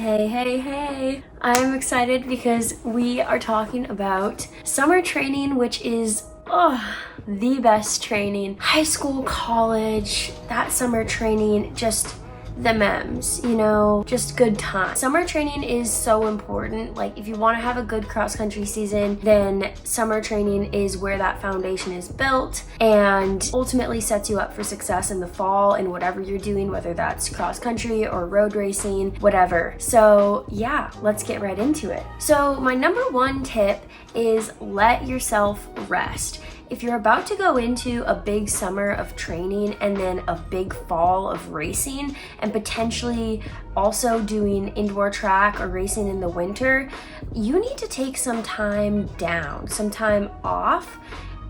Hey. I'm excited because we are talking about summer training, which is the best training. High school, college, that summer training, just the memes, just good time. Summer training is so important. Like, if you want to have a good cross-country season, then summer training is where that foundation is built and ultimately sets you up for success in the fall in whatever you're doing, whether that's cross-country or road racing, whatever. So yeah, let's get right into it. So my number one tip is let yourself rest. If you're about to go into a big summer of training and then a big fall of racing and potentially also doing indoor track or racing in the winter, you need to take some time down, some time off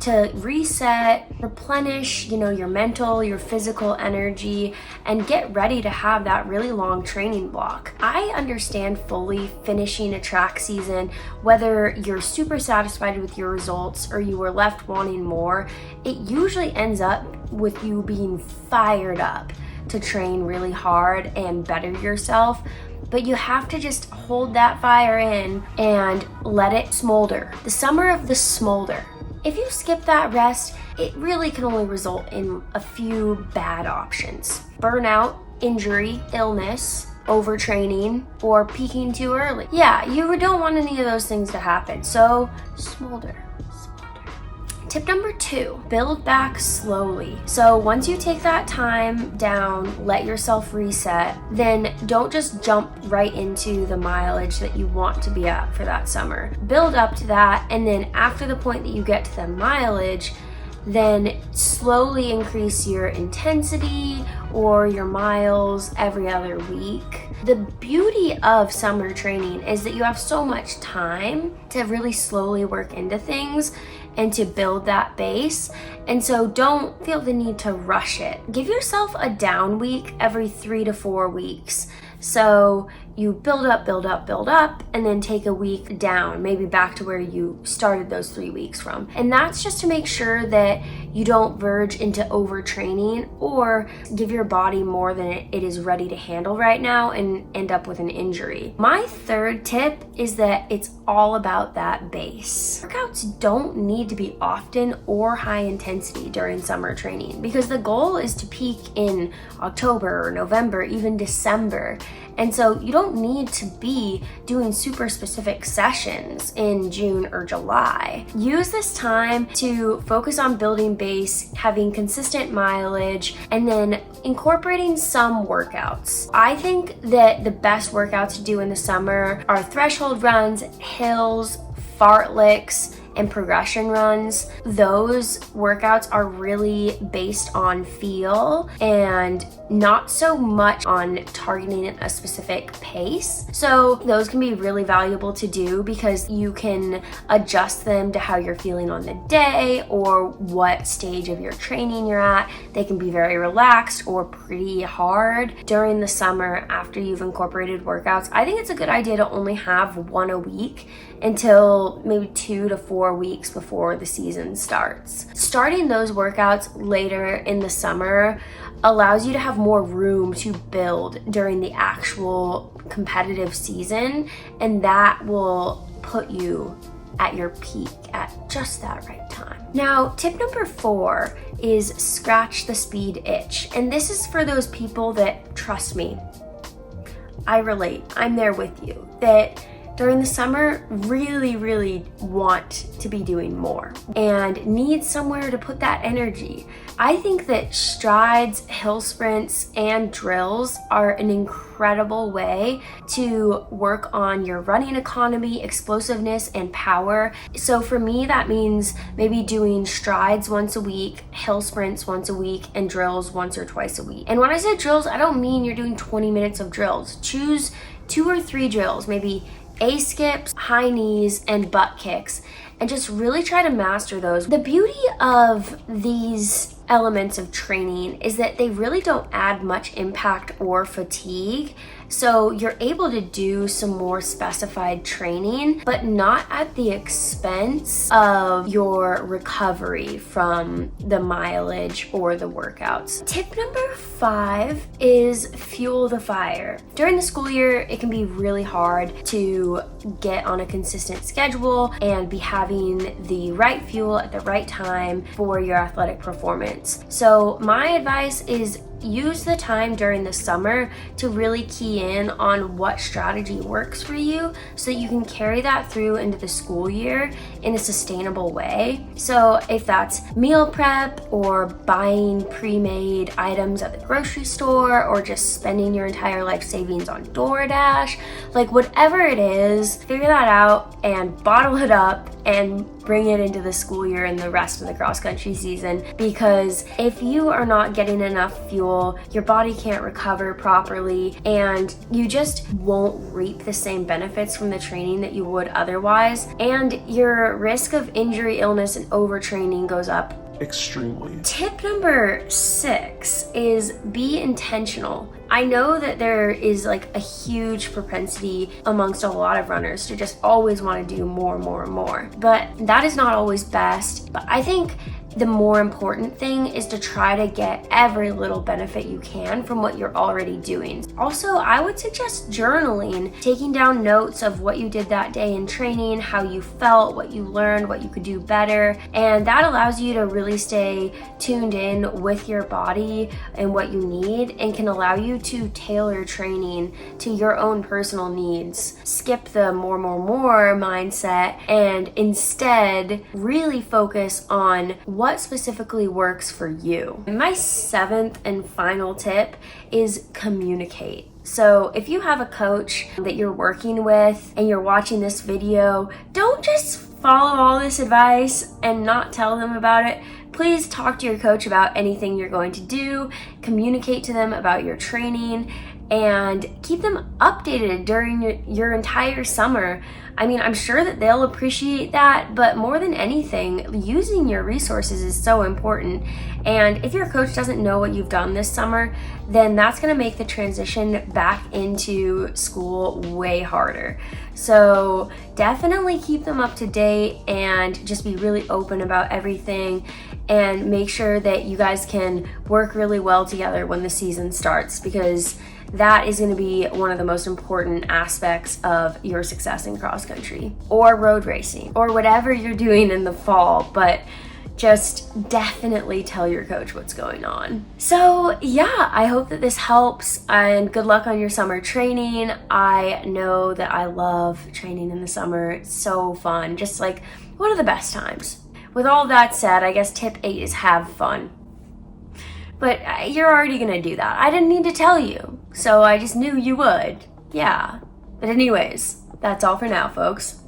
to reset, replenish, your mental, your physical energy, and get ready to have that really long training block. I understand fully finishing a track season, whether you're super satisfied with your results or you were left wanting more, it usually ends up with you being fired up to train really hard and better yourself. But you have to just hold that fire in and let it smolder. The summer of the smolder. If you skip that rest, it really can only result in a few bad options. Burnout, injury, illness, overtraining, or peaking too early. Yeah, you don't want any of those things to happen, so smolder. Tip number 2, build back slowly. So once you take that time down, let yourself reset, then don't just jump right into the mileage that you want to be at for that summer. Build up to that, and then after the point that you get to the mileage, then slowly increase your intensity or your miles every other week. The beauty of summer training is that you have so much time to really slowly work into things and to build that base. And so don't feel the need to rush it. Give yourself a down week every 3 to 4 weeks. So you build up, and then take a week down, maybe back to where you started those 3 weeks from. And that's just to make sure that you don't verge into overtraining or give your body more than it is ready to handle right now and end up with an injury. My third tip is that it's all about that base. Workouts don't need to be often or high intensity during summer training because the goal is to peak in October or November, even December. And so you don't need to be doing super specific sessions in June or July. Use this time to focus on building base, having consistent mileage, and then incorporating some workouts. I think that the best workouts to do in the summer are threshold runs, hills, fartleks, and progression runs. Those workouts are really based on feel and not so much on targeting a specific pace. So those can be really valuable to do because you can adjust them to how you're feeling on the day or what stage of your training you're at. They can be very relaxed or pretty hard. During the summer, after you've incorporated workouts, I think it's a good idea to only have one a week until maybe 2 to 4 weeks before the season starts. Starting those workouts later in the summer allows you to have more room to build during the actual competitive season, and that will put you at your peak at just that right time. Now, tip number 4 is scratch the speed itch. And this is for those people that, trust me, I relate. I'm there with you. That during the summer really want to be doing more and need somewhere to put that energy. I think that strides, hill sprints, and drills are an incredible way to work on your running economy, explosiveness, and power. So for me, that means maybe doing strides once a week, hill sprints once a week, and drills once or twice a week. And when I say drills, I don't mean you're doing 20 minutes of drills. Choose 2 or 3 drills, maybe A-skips, high knees, and butt kicks, and just really try to master those. The beauty of these elements of training is that they really don't add much impact or fatigue. So you're able to do some more specified training, but not at the expense of your recovery from the mileage or the workouts. Tip number 5 is fuel the fire. During the school year, it can be really hard to get on a consistent schedule and be having the right fuel at the right time for your athletic performance. So my advice is use the time during the summer to really key in on what strategy works for you so that you can carry that through into the school year in a sustainable way. So if that's meal prep or buying pre-made items at the grocery store or just spending your entire life savings on DoorDash, like whatever it is, figure that out and bottle it up and bring it into the school year and the rest of the cross-country season, because if you are not getting enough fuel, your body can't recover properly and you just won't reap the same benefits from the training that you would otherwise, and your risk of injury, illness, and overtraining goes up extremely. Tip number 6 is be intentional. I know that there is like a huge propensity amongst a lot of runners to just always want to do more, but that is not always best. But I think the more important thing is to try to get every little benefit you can from what you're already doing. Also, I would suggest journaling, taking down notes of what you did that day in training, how you felt, what you learned, what you could do better, and that allows you to really stay tuned in with your body and what you need, and can allow you to tailor training to your own personal needs. Skip the more mindset and instead really focus on what specifically works for you. My 7th and final tip is communicate. So if you have a coach that you're working with and you're watching this video, don't just follow all this advice and not tell them about it. Please talk to your coach about anything you're going to do, communicate to them about your training, and keep them updated during your entire summer. I mean, I'm sure that they'll appreciate that, but more than anything, using your resources is so important. And if your coach doesn't know what you've done this summer, then that's gonna make the transition back into school way harder. So definitely keep them up to date and just be really open about everything, and make sure that you guys can work really well together when the season starts, because that is going to be one of the most important aspects of your success in cross country or road racing or whatever you're doing in the fall. But just definitely tell your coach what's going on. So yeah, I hope that this helps, and good luck on your summer training. I know that I love training in the summer. It's so fun, just like one of the best times. With all that said, I guess tip 8 is have fun. But you're already gonna do that. I didn't need to tell you, so I just knew you would. Yeah. But anyways, that's all for now, folks.